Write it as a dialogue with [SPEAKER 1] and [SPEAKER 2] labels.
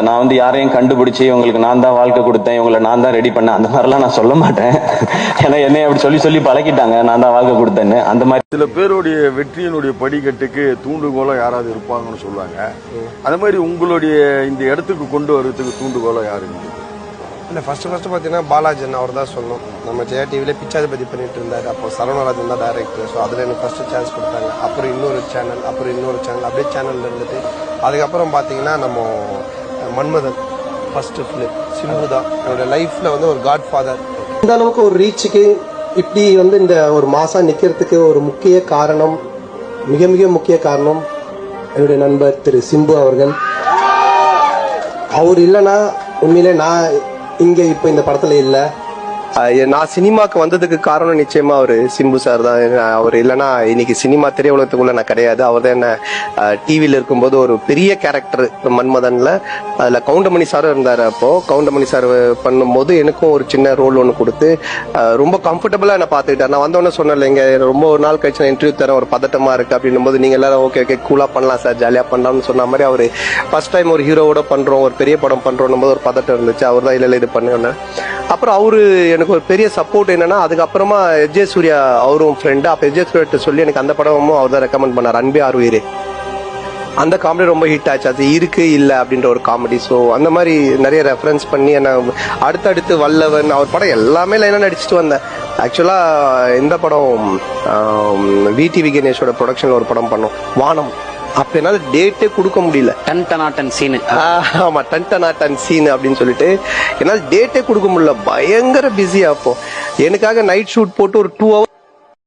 [SPEAKER 1] நான் வந்து யாரையும் கண்டுபிடிச்சி உங்களுக்கு நான் தான் வாழ்க்கை கொடுத்தேன், இவங்களை நான் தான் ரெடி பண்ணேன், அந்த மாதிரிலாம் நான் சொல்ல மாட்டேன். ஏன்னா என்னை அப்படி சொல்லி சொல்லி பழக்கிட்டாங்க, நான் தான் வாழ்க்கை கொடுத்தேன்னு. அந்த மாதிரி
[SPEAKER 2] சில பேருடைய வெற்றியினுடைய படிக்கட்டுக்கு தூண்டுகோலா யாராவது இருப்பாங்கன்னு சொல்லுவாங்க. அந்த மாதிரி உங்களுடைய இந்த இடத்துக்கு கொண்டு வர்றதுக்கு தூண்டுகோலா யாருங்க?
[SPEAKER 3] இல்லை ஃபர்ஸ்ட் பார்த்தீங்கன்னா பாலாஜன் அவர் தான் சொல்லணும். நம்ம ஜெயா டிவியில் பிச்சாதிபதி பண்ணிட்டு இருந்தார். அப்போ சரவணராஜன் தான் டைரக்டர். ஸோ அதில் எனக்கு ஃபர்ஸ்ட் சான்ஸ் கொடுத்தாங்க. அப்புறம் இன்னொரு சேனல் அப்படியே சேனலில் இருந்துட்டு அதுக்கப்புறம் பார்த்தீங்கன்னா நம்ம மன்மதன் ஃபர்ஸ்ட் ஃபிலிம் சிம்பு தான் என்னோட லைஃப்பில் வந்து ஒரு காட் ஃபாதர்.
[SPEAKER 4] இந்த அளவுக்கு ஒரு ரீச்சுக்கு இப்படி வந்து இந்த ஒரு மாசம் நிற்கிறதுக்கு ஒரு முக்கிய காரணம், மிக மிக முக்கிய காரணம் என்னுடைய நண்பர் திரு சிம்பு அவர்கள். அவர் இல்லைன்னா உண்மையிலே நான் இங்கே இப்போ இந்த படத்தில் இல்லை.
[SPEAKER 3] நான் சினிமாக்கு வந்ததுக்கு காரணம் நிச்சயமா அவரு சிம்பு சார் தான். அவர் இல்லைன்னா இன்னைக்கு சினிமா திரையுலகத்துக்குள்ள நான் கிடையாது. அவர் தான் என்ன டிவியில இருக்கும்போது ஒரு பெரிய கேரக்டர் மன்மதன்ல அதுல கவுண்டமணி சாரும் இருந்தாரு. அப்போ கவுண்டமணி சார் பண்ணும்போது எனக்கும் ஒரு சின்ன ரோல் ஒன்று கொடுத்து ரொம்ப கம்ஃபர்டபுளா என்ன பார்த்துக்கிட்டார். நான் வந்தோடனே சொன்னேன், இங்க ரொம்ப ஒரு நாள் கழிச்சு நான் இன்டர்வியூ தரேன், ஒரு பதட்டமா இருக்கு அப்படின்னும் போது நீங்க எல்லாரும் ஓகே கூலா பண்ணலாம் சார், ஜாலியா பண்ணலாம்னு சொன்ன மாதிரி அவரு ஃபர்ஸ்ட் டைம் ஒரு ஹீரோவோட பண்றோம், ஒரு பெரிய படம் பண்றோம் போது ஒரு பதட்டம் இருந்துச்சு. அவர் தான் இல்ல இது பண்ணுவேன். அப்புறம் அவரு எனக்கு ஒரு பெரிய சப்போர்ட் என்னன்னா, அதுக்கப்புறமா எஜே சூர்யா அவரும் ஃப்ரெண்டு. அப்ப எஜே சூர்யா சொல்லி எனக்கு அந்த படமும் அவர் தான் ரெக்கமெண்ட் பண்ணார், அன்பே ஆறுயிரே. அந்த காமெடி ரொம்ப ஹிட் ஆச்சு. அது இருக்கு இல்ல அப்படின்ற ஒரு காமெடி. ஸோ அந்த மாதிரி நிறைய ரெஃபரன்ஸ் பண்ணி என்ன அடுத்தடுத்து வல்லவன் அவர் படம் எல்லாமே லைனா நடிச்சுட்டு வந்தேன். ஆக்சுவலா இந்த படம் விடிவி கணேஷோட ப்ரொடக்ஷன்ல ஒரு படம் பண்ணோம், வானம். அப்ப என்னால டேட்டே கொடுக்க முடியல. ஆமா, டன் சீன் அப்படின்னு சொல்லிட்டு என்னால டேட்டே கொடுக்க முடியல. பயங்கர பிஸியா. அப்போ எனக்காக நைட் ஷூட் போட்டு ஒரு 2 hours